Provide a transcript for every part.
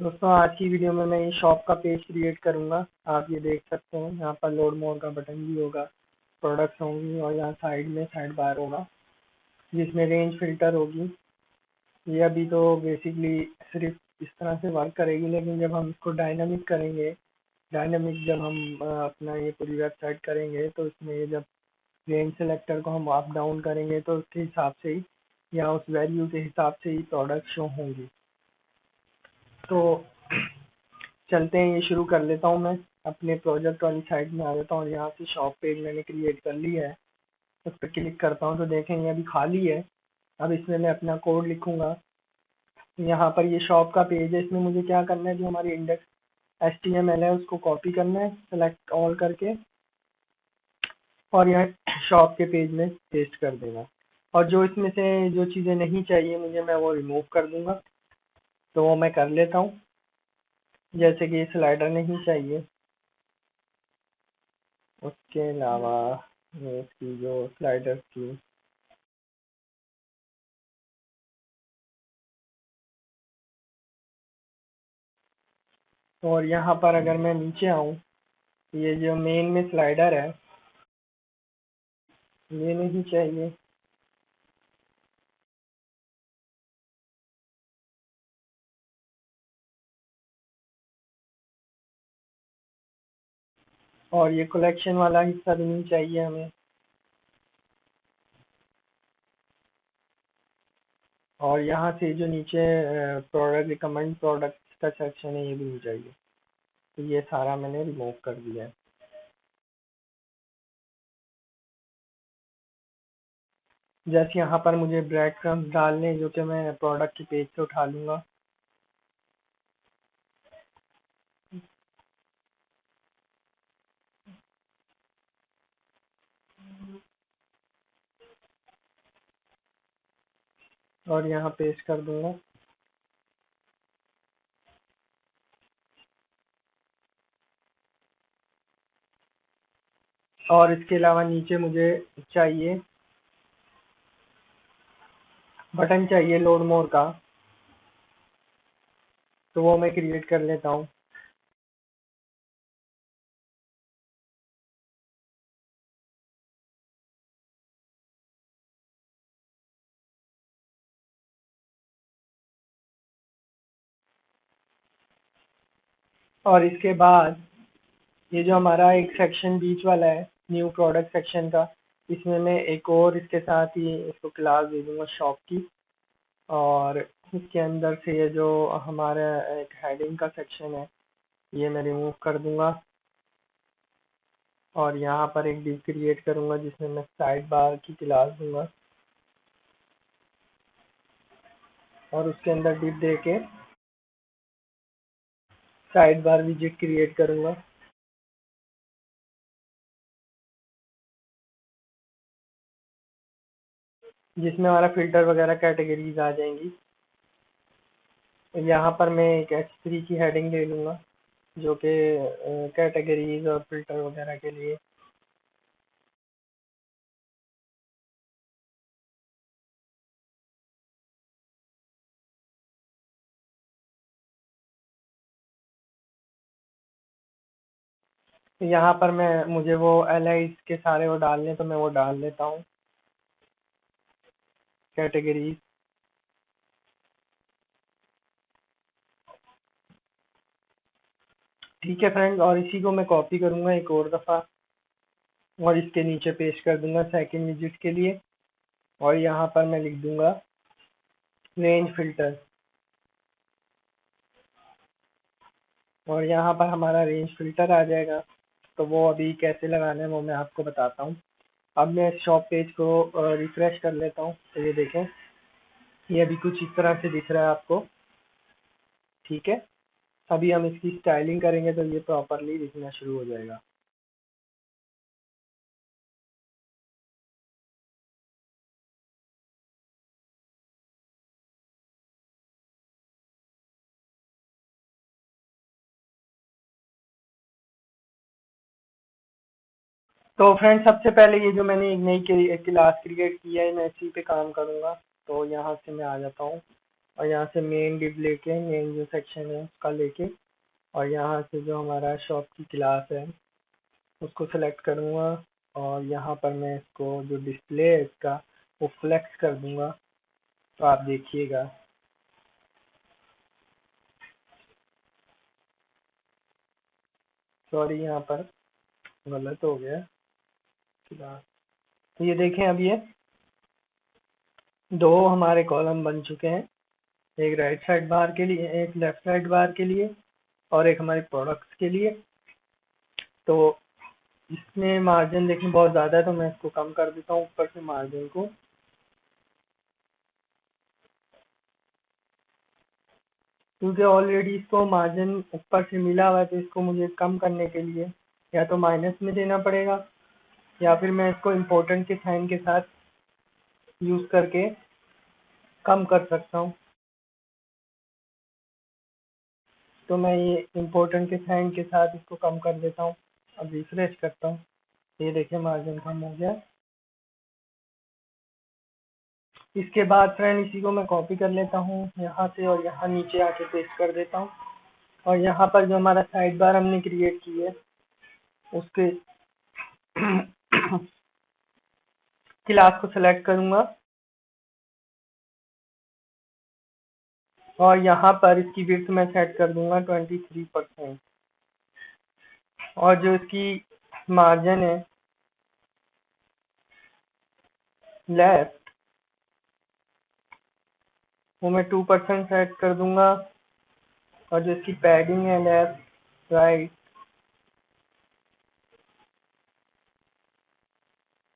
दोस्तों आज की वीडियो में मैं ये शॉप का पेज क्रिएट करूंगा। आप ये देख सकते हैं, यहाँ पर लोड मोर का बटन भी होगा, प्रोडक्ट्स होंगी और यहाँ साइड में साइड बार होगा जिसमें रेंज फिल्टर होगी। ये अभी तो बेसिकली सिर्फ इस तरह से वर्क करेगी, लेकिन जब हम इसको डायनामिक करेंगे, डायनामिक जब हम अपना ये पूरी वेबसाइट करेंगे तो इसमें ये जब रेंज सेलेक्टर को हम अप डाउन करेंगे तो उसके हिसाब से ही या उस वैल्यू के हिसाब से ही प्रोडक्ट शो होंगी। तो चलते हैं, ये शुरू कर लेता हूँ। मैं अपने प्रोजेक्ट वाली साइड में आ जाता हूँ और यहाँ से शॉप पेज मैंने क्रिएट कर ली है। उस पर क्लिक करता हूँ तो देखें ये अभी खाली है। अब इसमें मैं अपना कोड लिखूंगा। यहाँ पर ये शॉप का पेज है, इसमें मुझे क्या करना है, जो हमारी इंडेक्स HTML है उसको कॉपी करना है सेलेक्ट ऑल करके और यहाँ शॉप के पेज में पेस्ट कर देना। और जो इसमें से जो चीज़ें नहीं चाहिए मुझे, मैं वो रिमूव कर दूंगा। तो वो मैं कर लेता हूँ, जैसे कि स्लाइडर नहीं चाहिए, उसके अलावा ये इसकी जो स्लाइडर थी और यहाँ पर अगर मैं नीचे आऊँ, ये जो मेन में स्लाइडर है ये नहीं चाहिए। और ये कलेक्शन वाला हिस्सा भी नहीं चाहिए हमें। और यहाँ से जो नीचे प्रोडक्ट रिकमेंड प्रोडक्ट का सेक्शन है ये भी नहीं चाहिए। तो ये सारा मैंने रिमूव कर दिया है। जैसे यहाँ पर मुझे ब्रेड क्रम्स डालने, जो कि मैं प्रोडक्ट के पेज से उठा लूँगा। और यहाँ पेस्ट कर दूंगा। और इसके अलावा नीचे मुझे चाहिए बटन चाहिए लोड मोर का, तो वो मैं क्रिएट कर लेता हूँ। और इसके बाद ये जो हमारा एक सेक्शन बीच वाला है न्यू प्रोडक्ट सेक्शन का, इसमें मैं एक और इसके साथ ही इसको क्लास दे दूंगा शॉप की। और इसके अंदर से ये जो हमारा एक हेडिंग का सेक्शन है ये मैं रिमूव कर दूंगा। और यहाँ पर एक डिव क्रिएट करूंगा जिसमें मैं साइड बार की क्लास दूंगा और उसके अंदर डिव दे के साइड बार विजिट क्रिएट करूंगा जिसमें हमारा फिल्टर वगैरह कैटेगरीज आ जाएंगी। यहाँ पर मैं एक H3 की हेडिंग ले लूँगा जो कि कैटेगरीज और फिल्टर वगैरह के लिए। तो यहाँ पर मैं मुझे वो एलाइज के सारे वो डालने, तो मैं वो डाल देता हूँ कैटेगरीज। ठीक है फ्रेंड, और इसी को मैं कॉपी करूँगा एक और दफ़ा और इसके नीचे पेस्ट कर दूंगा सेकंड विजिट के लिए। और यहाँ पर मैं लिख दूंगा रेंज फिल्टर। और यहाँ पर हमारा रेंज फिल्टर आ जाएगा। तो वो अभी कैसे लगाना है वो मैं आपको बताता हूँ। अब मैं इस शॉप पेज को रिफ्रेश कर लेता हूँ, तो ये देखें ये अभी कुछ इस तरह से दिख रहा है आपको। ठीक है, अभी हम इसकी स्टाइलिंग करेंगे तो ये प्रॉपरली दिखना शुरू हो जाएगा। तो फ्रेंड सबसे पहले ये जो मैंने एक नई क्लास क्रिएट की है मैं इसी पे काम करूँगा। तो यहाँ से मैं आ जाता हूँ और यहाँ से मेन डिव लेके, मेन जो सेक्शन है उसका लेके, और यहाँ से जो हमारा शॉप की क्लास है उसको सेलेक्ट करूँगा, और यहाँ पर मैं इसको जो डिस्प्ले है इसका वो फ्लेक्स कर दूंगा। तो आप देखिएगा, सॉरी यहाँ पर गलत हो गया क्लास। तो ये देखें, अब ये दो हमारे कॉलम बन चुके हैं, एक राइट साइड बार के लिए, एक लेफ्ट साइड बार के लिए, और एक हमारे प्रोडक्ट्स के लिए। तो इसमें मार्जिन देखें बहुत ज़्यादा है, तो मैं इसको कम कर देता हूँ ऊपर से मार्जिन को। क्योंकि ऑलरेडी इसको मार्जिन ऊपर से मिला हुआ है, तो इसको मुझे कम करने के लिए या तो माइनस में देना पड़ेगा, या फिर मैं इसको इम्पोर्टेंट के साइन के साथ यूज़ करके कम कर सकता हूँ। तो मैं ये इम्पोर्टेंट के साइन के साथ इसको कम कर देता हूँ। अब रिफ्रेश करता हूँ, ये देखिए मार्जिन कम हो गया। इसके बाद फ्रेंड इसी को मैं कॉपी कर लेता हूँ यहाँ से, और यहाँ नीचे आके पेस्ट कर देता हूँ। और यहाँ पर जो हमारा साइड बार हमने क्रिएट की है उसके क्लास को सेलेक्ट करूँगा, और यहाँ पर इसकी विड्थ मैं सेट कर दूंगा 23%। और जो इसकी मार्जिन है लेफ्ट, वो मैं 2% सेट कर दूंगा। और जो इसकी पैडिंग है लेफ्ट राइट,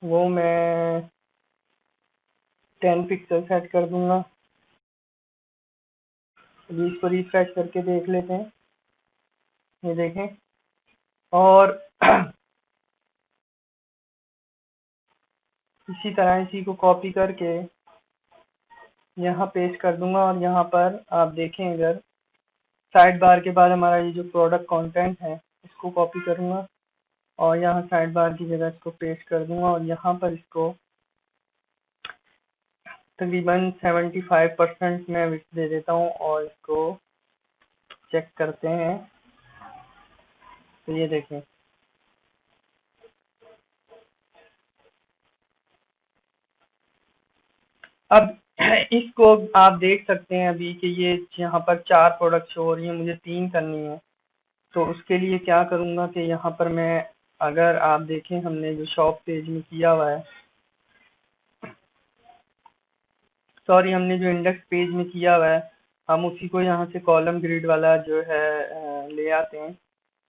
वो मैं 10 पिक्सल सेट कर दूंगा। अभी इसको रिफ्रेश करके देख लेते हैं, ये देखें। और इसी तरह इसी को कॉपी करके यहाँ पेस्ट कर दूंगा, और यहाँ पर आप देखें इधर साइड बार के बाद हमारा ये जो प्रोडक्ट कंटेंट है इसको कॉपी करूँगा, और यहाँ साइड बार की जगह इसको पेस्ट कर दूंगा, और यहाँ पर इसको तकरीबन 75% मैं विड्थ दे देता हूँ, और इसको चेक करते हैं। तो ये देखें, अब इसको आप देख सकते हैं अभी कि ये यहाँ पर 4 प्रोडक्ट शो हो रही है, मुझे 3 करनी है। तो उसके लिए क्या करूँगा कि यहाँ पर मैं, अगर आप देखें हमने जो शॉप पेज में किया हुआ है, सॉरी हमने जो इंडेक्स पेज में किया हुआ है, हम उसी को यहाँ से कॉलम ग्रिड वाला जो है ले आते हैं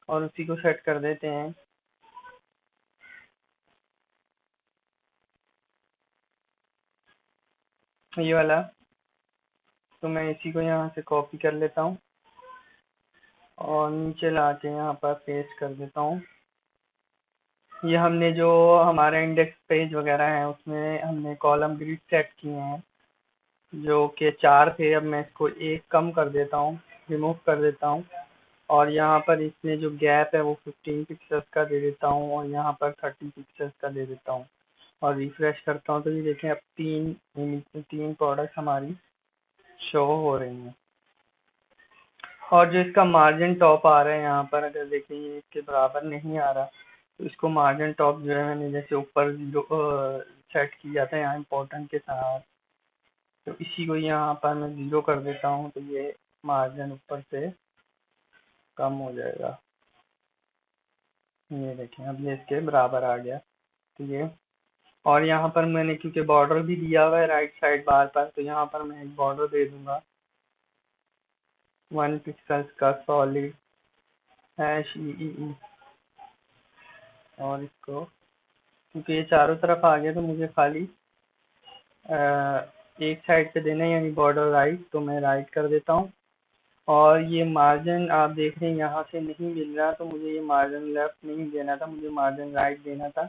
और उसी को सेट कर देते हैं। ये वाला, तो मैं इसी को यहाँ से कॉपी कर लेता हूँ और नीचे ला के यहाँ पर पेस्ट कर देता हूँ। ये हमने जो हमारा इंडेक्स पेज वगैरह है उसमें हमने कॉलम ग्रिड सेट किए हैं जो कि 4 थे। अब मैं इसको एक कम कर देता हूँ, रिमूव कर देता हूँ, और यहाँ पर इसमें जो गैप है वो 15 पिक्सल्स का दे देता हूँ, और यहाँ पर 30 पिक्सल्स का दे देता हूँ, और रिफ्रेश करता हूँ। तो ये देखें, अब तीन प्रोडक्ट हमारी शो हो रही हैं। और जो इसका मार्जिन टॉप आ रहा है यहाँ पर, अगर देखें ये इसके बराबर नहीं आ रहा, तो इसको मार्जिन टॉप जो है मैंने जैसे ऊपर जो सेट किया था यहाँ इम्पोर्टेंट के साथ, तो इसी को यहाँ पर मैं 0 कर देता हूँ, तो ये मार्जिन ऊपर से कम हो जाएगा। ये देखें, अब ये इसके बराबर आ गया। तो ये, और यहाँ पर मैंने क्योंकि बॉर्डर भी दिया हुआ है राइट साइड बार पर, तो यहाँ पर मैं एक बॉर्डर दे दूंगा 1 पिक्सल्स का सॉलिड #EEE। और इसको क्योंकि ये चारों तरफ आ गया, तो मुझे खाली एक साइड पे देना है, यानी बॉर्डर राइट, तो मैं राइट कर देता हूँ। और ये मार्जिन आप देख रहे हैं यहाँ से नहीं मिल रहा, तो मुझे ये मार्जिन लेफ्ट नहीं देना था, मुझे मार्जिन राइट देना था।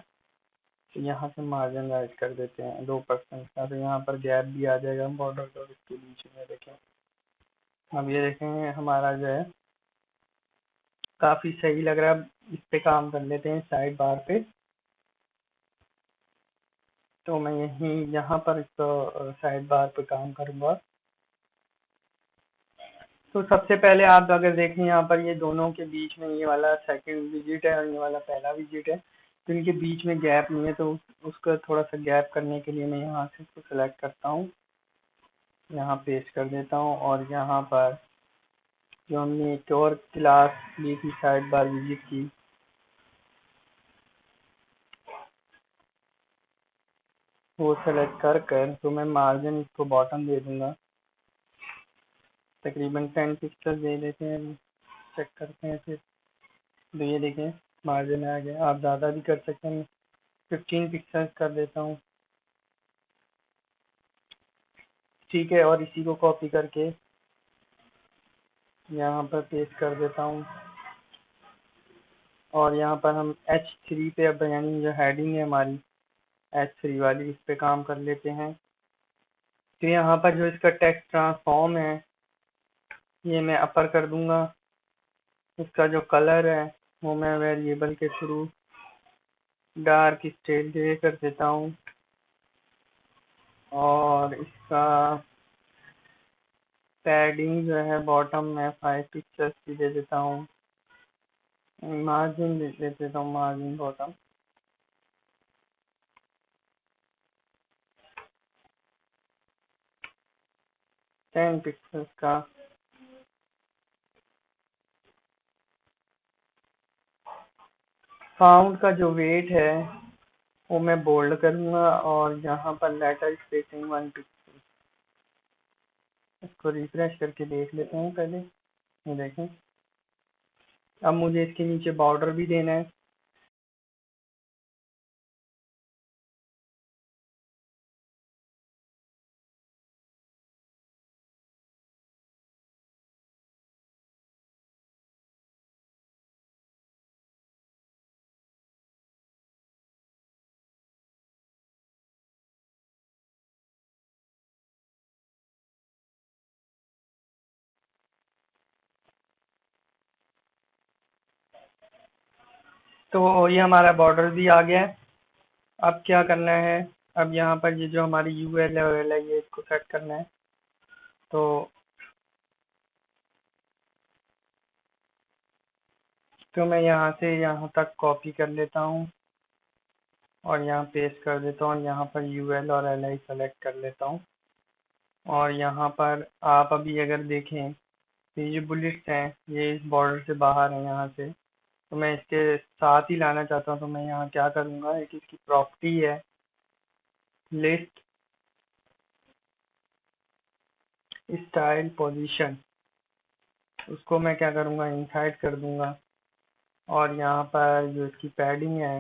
तो यहाँ से मार्जिन राइट कर देते हैं 2% का, तो यहाँ पर गैप भी आ जाएगा बॉर्डर और इसके बीच में। देखें, अब ये देखें हमारा जो है काफ़ी सही लग रहा है। इस पे काम कर लेते हैं साइड बार पे। तो मैं यहाँ पर इसको साइड बार पे काम करूँगा। तो सबसे पहले आप अगर देखें यहाँ पर ये दोनों के बीच में ये वाला सेकंड विजिट है और ये वाला पहला विजिट है, तो इनके बीच में गैप नहीं है, तो उसका थोड़ा सा गैप करने के लिए मैं यहाँ से इसको सेलेक्ट करता हूँ, यहाँ पेस्ट कर देता हूँ और यहाँ पर जो हमने एक और क्लास ली थी साइड बार विजिट की, वो सेलेक्ट कर कर तो मैं मार्जिन इसको बॉटम दे दूंगा, तकरीबन 10 पिक्सल दे देते हैं, चेक करते हैं फिर। तो ये देखें मार्जिन आ गया, आप ज़्यादा भी कर सकते हैं, 15 पिक्सल कर देता हूँ। ठीक है, और इसी को कॉपी करके यहाँ पर पेस्ट कर देता हूँ और यहाँ पर हम H3 पे अब यानी जो हेडिंग है हमारी H3 वाली, इस पे काम कर लेते हैं। तो यहाँ पर जो इसका टेक्स्ट ट्रांसफॉर्म है ये मैं अपर कर दूंगा, इसका जो कलर है वो मैं वेरिएबल के थ्रू डार्क स्टेट ग्रे कर देता हूँ और इसका पैडिंग जो है बॉटम में 5 पिक्चर्स की दे देता हूँ, मार्जिन दे देता हूँ, मार्जिन बॉटम 10 पिक्चर्स का। फाउंड का जो वेट है वो मैं बोल्ड करूँगा और यहाँ पर लेटर स्पेसिंग 1 पिक्सल, इसको रिफ्रेश करके देख लेते हैं पहले। ये देखें, अब मुझे इसके नीचे बॉर्डर भी देना है, तो ये हमारा बॉर्डर भी आ गया है। अब क्या करना है, अब यहाँ पर ये जो हमारी यूएल है ये इसको सेट करना है, तो मैं यहाँ से यहाँ तक कॉपी कर लेता हूँ और यहाँ पेस्ट कर देता हूँ और यहाँ पर यूएल और एल आई सेलेक्ट कर लेता हूँ और यहाँ पर आप अभी अगर देखें तो ये बुलेट्स हैं ये इस बॉर्डर से बाहर है यहाँ से, तो मैं इसके साथ ही लाना चाहता हूँ। तो मैं यहाँ क्या करूँगा, एक इसकी प्रॉपर्टी है लिस्ट स्टाइल पोजीशन, उसको मैं क्या करूँगा इनसाइड कर दूंगा और यहाँ पर जो इसकी पैडिंग है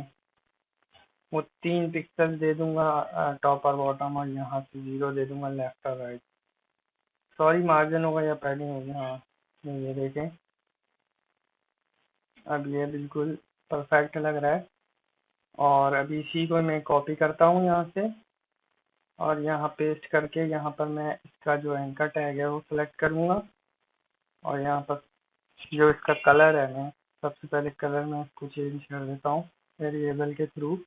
वो 3 पिक्सल दे दूंगा टॉप और बॉटम, और यहाँ से 0 दे दूंगा लेफ्ट और राइट। सॉरी मार्जिन होगा या पैडिंग होगी, हाँ ये देखें अब ये बिल्कुल परफेक्ट लग रहा है। और अभी इसी को मैं कॉपी करता हूँ यहाँ से और यहाँ पेस्ट करके यहाँ पर मैं इसका जो एंकर टैग है वो सिलेक्ट करूँगा और यहाँ पर जो इसका कलर है मैं सबसे पहले कलर में इसको चेंज कर देता हूँ वेरिएबल के थ्रू।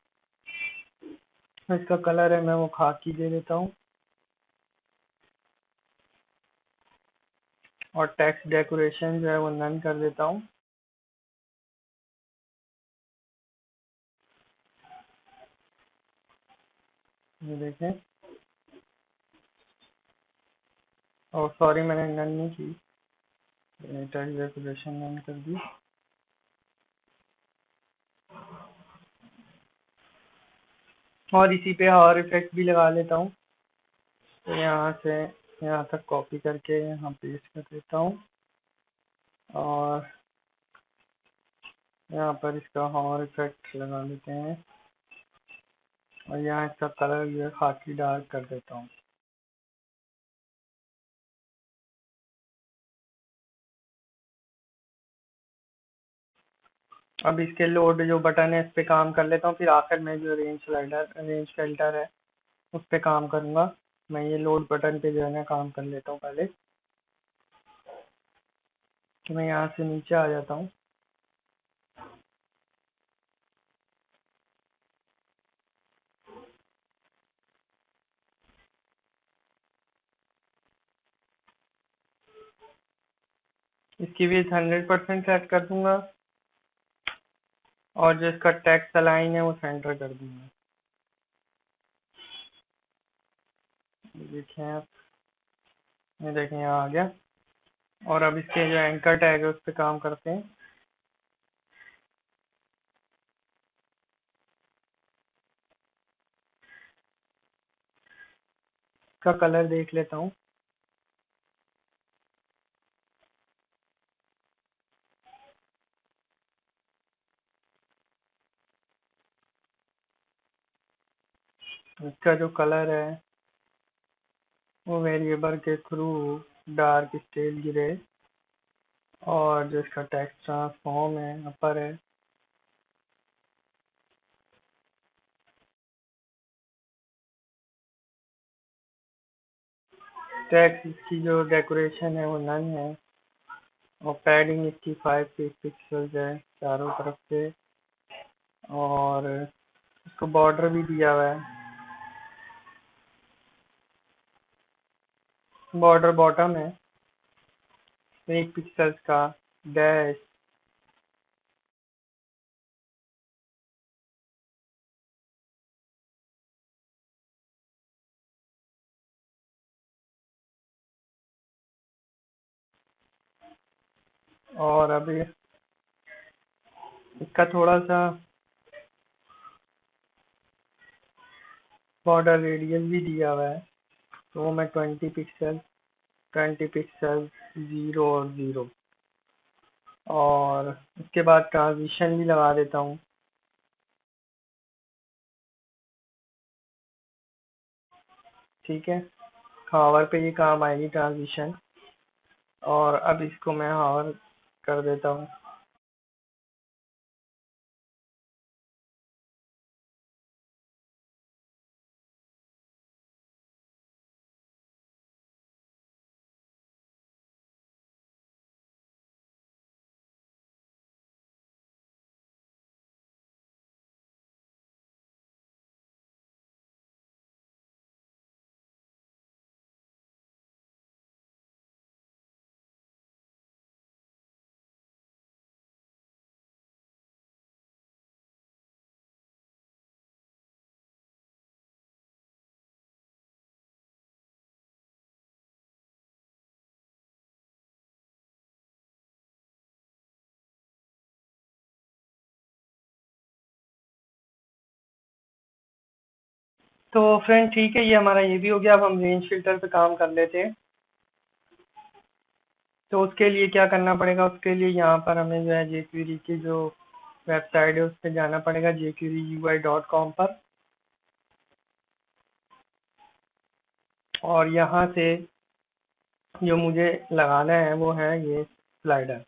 इसका कलर है मैं वो खाकी दे देता हूँ और टेक्स्ट डेकोरेशन जो है वो नन कर देता हूँ। ये देखें, और सॉरी मैंने नन नहीं की, टेक्स्ट डेकोरेशन नन कर दी। और इसी पे और इफेक्ट भी लगा लेता हूँ, तो यहाँ से यहाँ तक कॉपी करके यहाँ पेस्ट कर देता हूँ और यहाँ पर इसका और इफेक्ट लगा लेते हैं और यहाँ इसका कलर जो है खाकी डार्क कर देता हूँ। अब इसके लोड जो बटन है इस पे काम कर लेता हूँ, फिर आखिर में जो रेंज फिल्टर है उस पे काम करूँगा। मैं ये लोड बटन पे जो है ना काम कर लेता हूँ पहले, तो मैं यहाँ से नीचे आ जाता हूँ। इसकी भी 100% सेट कर दूंगा और जो इसका टेक्स्ट अलाइन है वो सेंटर कर दूंगा। ये देखें आप, ये देखें यहाँ आ गया। और अब इसके जो एंकर टैग है उस पर काम करते हैं। इसका कलर देख लेता हूँ। इसका जो कलर है वो वेरिएबल के थ्रू डार्क स्टेल ग्रे, और जो इसका टेक्स्ट ट्रांसफॉर्म है अपर है। टेक्स्ट इसकी जो डेकोरेशन है वो नन है, और पैडिंग इसकी 5 पिक्सल्स है चारों तरफ से, और इसको बॉर्डर भी दिया हुआ है। बॉर्डर बॉटम है 1 पिक्सल्स का डैश। और अभी इसका थोड़ा सा बॉर्डर रेडियस भी दिया हुआ है, तो वो मैं 20 पिक्सल 0 और 0, और उसके बाद ट्रांजिशन भी लगा देता हूँ। ठीक है, हावर पे ये काम आएगी ट्रांजिशन, और अब इसको मैं हावर कर देता हूँ। तो फ्रेंड ठीक है, ये हमारा ये भी हो गया। अब हम रेंज फिल्टर पे काम कर लेते हैं। तो उसके लिए क्या करना पड़ेगा, उसके लिए यहाँ पर हमें जो है jQuery की जो वेबसाइट है उस पर जाना पड़ेगा, jQueryui.com पर। और यहाँ से जो मुझे लगाना है वो है ये स्लाइडर।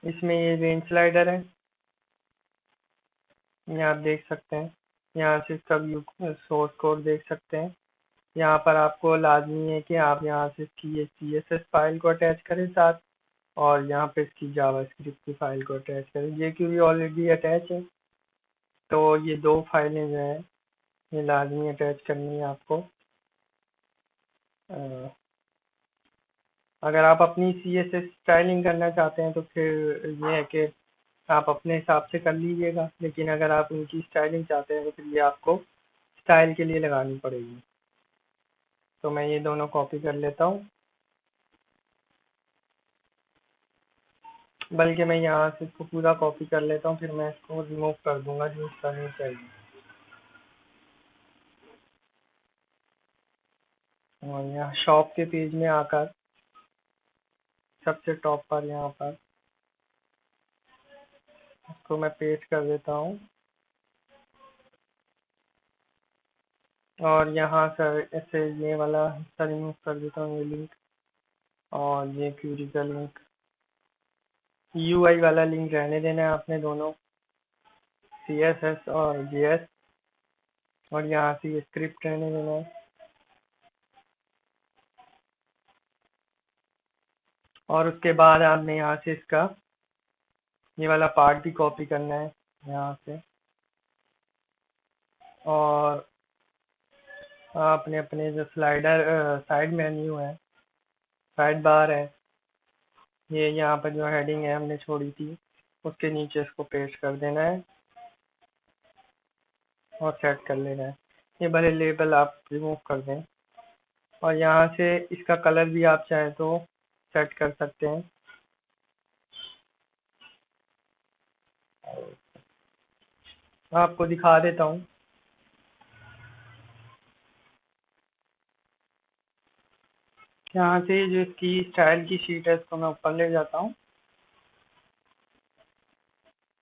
इसमें ये रेंज स्लाइडर है, ये आप देख सकते हैं। यहाँ से सब सोर्स कोड देख सकते हैं। यहाँ पर आपको लाजमी है कि आप यहाँ से इसकी ये CSS फाइल को अटैच करें साथ, और यहाँ पे इसकी जावास्क्रिप्ट की फाइल को अटैच करें। jQuery ऑलरेडी अटैच है, तो ये दो फाइलें जो है ये लाजमी अटैच करनी है आपको। अ, अगर आप अपनी CSS स्टाइलिंग करना चाहते हैं तो फिर ये है कि आप अपने हिसाब से कर लीजिएगा, लेकिन अगर आप उनकी स्टाइलिंग चाहते हैं तो फिर ये आपको स्टाइल के लिए लगानी पड़ेगी। तो मैं ये दोनों कॉपी कर लेता हूँ, बल्कि मैं यहाँ से इसको पूरा कॉपी कर लेता हूँ, फिर मैं इसको रिमूव कर दूंगा जो इसका नहीं चाहिए। और यहाँ शॉप के पेज में आकर सबसे टॉप पर यहाँ पर इसको मैं पेस्ट कर देता हूँ, और यहाँ से ऐसे ये वाला हिस्सा रिमूव कर देता हूँ, ये लिंक, और ये क्यूरी का लिंक। UI वाला लिंक रहने देना है आपने दोनों, CSS और JS, और यहाँ से ये स्क्रिप्ट रहने देना है। और उसके बाद आपने यहाँ से इसका ये वाला पार्ट भी कॉपी करना है यहाँ से, और आपने अपने जो स्लाइडर साइड मेन्यू है साइड बार है, ये यहाँ पर जो हेडिंग है हमने छोड़ी थी उसके नीचे इसको पेस्ट कर देना है और सेट कर लेना है। ये भले लेबल आप रिमूव कर दें और यहाँ से इसका कलर भी आप चाहें तो सेट कर सकते हैं। आपको दिखा देता हूँ। यहाँ से जो इसकी स्टाइल की शीट है इसको मैं ऊपर ले जाता हूँ।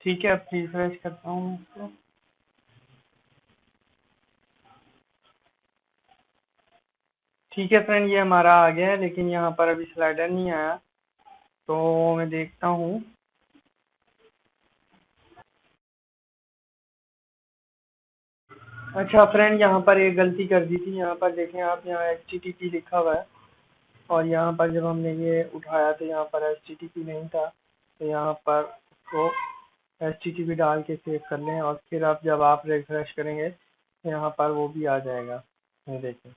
ठीक है, अब रिफ्रेश करता हूँ मैं इसको। ठीक है फ्रेंड, ये हमारा आ गया है, लेकिन यहाँ पर अभी स्लाइडर नहीं आया, तो मैं देखता हूँ। अच्छा फ्रेंड, यहाँ पर एक गलती कर दी थी। यहाँ पर देखें आप, यहाँ HTTP लिखा हुआ है और यहाँ पर जब हमने ये उठाया तो यहाँ पर HTTP नहीं था, तो यहाँ पर उसको HTTP डाल के सेव कर लें और फिर आप जब आप रिफ्रेश करेंगे तो यहाँ पर वो भी आ जाएगा। ये देखें,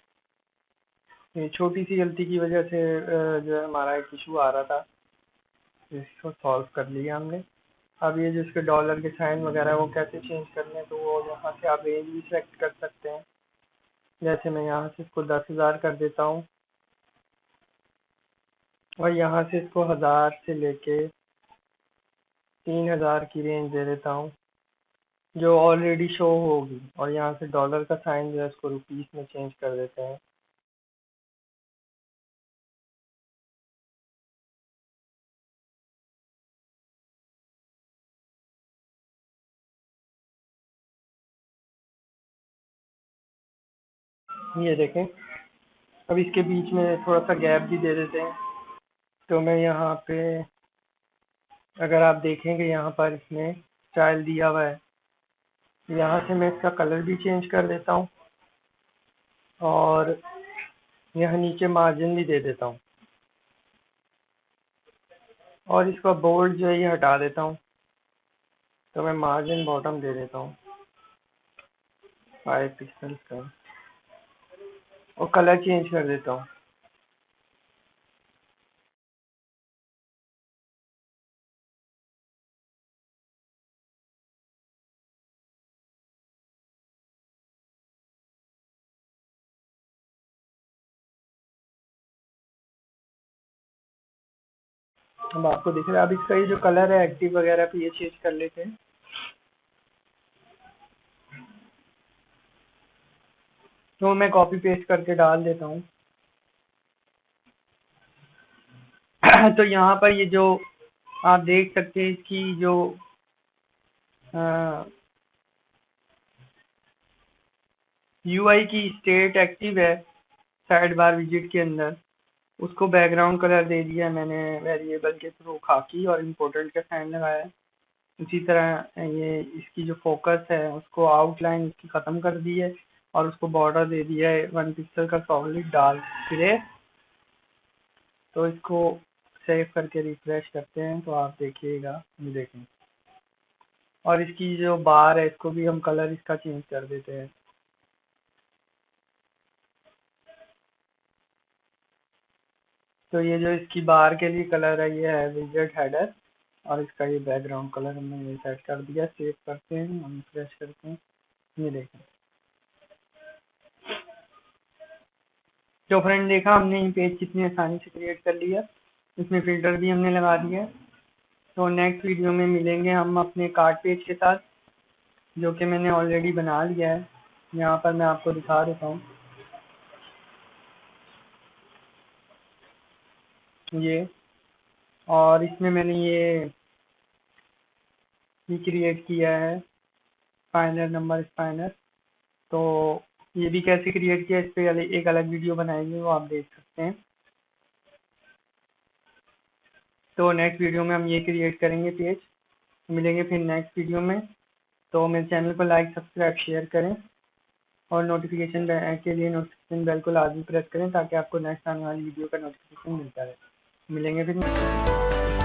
ये छोटी सी गलती की वजह से जो है हमारा एक इशू आ रहा था, इसको सॉल्व कर लिया हमने। अब ये जो इसके डॉलर के साइन वगैरह वो कैसे चेंज करने, तो वो यहाँ से आप रेंज भी सेलेक्ट कर सकते हैं। जैसे मैं यहाँ से इसको 10,000 कर देता हूँ और यहाँ से इसको 1000 से लेके 3000 की रेंज दे देता हूँ, जो ऑलरेडी शो होगी। और यहाँ से डॉलर का साइन जो है इसको रुपीस में चेंज कर देते हैं। ये देखें, अब इसके बीच में थोड़ा सा गैप भी दे देते हैं। तो मैं यहाँ पे, अगर आप देखेंगे यहाँ पर इसमें स्टाइल दिया हुआ है, यहाँ से मैं इसका कलर भी चेंज कर देता हूँ और यहाँ नीचे मार्जिन भी दे देता हूँ और इसका बोल्ड जो है ये हटा देता हूँ। तो मैं मार्जिन बॉटम दे देता हूँ 5 पिक्सल का और कलर चेंज कर देता हूँ। अब आपको दिख रहा है, अब इसका ये जो कलर है एक्टिव वगैरह पे ये चेंज कर लेते हैं। तो मैं कॉपी पेस्ट करके डाल देता हूँ। तो यहाँ पर ये जो आप देख सकते हैं, इसकी जो UI की स्टेट एक्टिव है साइड बार विजिट के अंदर, उसको बैकग्राउंड कलर दे दिया मैंने वेरिएबल के थ्रू खाकी और इम्पोर्टेंट का साइन लगाया है। उसी तरह ये इसकी जो फोकस है उसको आउटलाइन इसकी ख़त्म कर दी है और उसको बॉर्डर दे दिया है 1 पिक्सल का सॉलिड डार्क ग्रे। तो इसको सेव करके रिफ्रेश करते हैं तो आप देखिएगा, ये देखें। और इसकी जो बार है इसको भी हम कलर इसका चेंज कर देते हैं। तो ये जो इसकी बार के लिए कलर है ये है विजेट हेडर और इसका ये बैकग्राउंड कलर हमने ये सेट कर दिया। सेव करते हैं, हम रिफ्रेश करते हैं, ये देखें। तो फ्रेंड देखा हमने ये पेज कितनी आसानी से क्रिएट कर लिया, इसमें फिल्टर भी हमने लगा दिया। तो नेक्स्ट वीडियो में मिलेंगे हम अपने कार्ड पेज के साथ, जो कि मैंने ऑलरेडी बना लिया है। यहाँ पर मैं आपको दिखा देता हूँ, ये। और इसमें मैंने ये क्रिएट किया है स्पाइनर, नंबर स्पाइनर। तो ये भी कैसे क्रिएट किया, इस पे एक अलग वीडियो बनाएंगे, वो आप देख सकते हैं। तो नेक्स्ट वीडियो में हम ये क्रिएट करेंगे पेज। मिलेंगे फिर नेक्स्ट वीडियो में। तो मेरे चैनल को लाइक, सब्सक्राइब, शेयर करें और नोटिफिकेशन के लिए नोटिफिकेशन बेल को लाजमी प्रेस करें ताकि आपको नेक्स्ट आने वाली वीडियो का नोटिफिकेशन मिलता रहे। मिलेंगे फिर।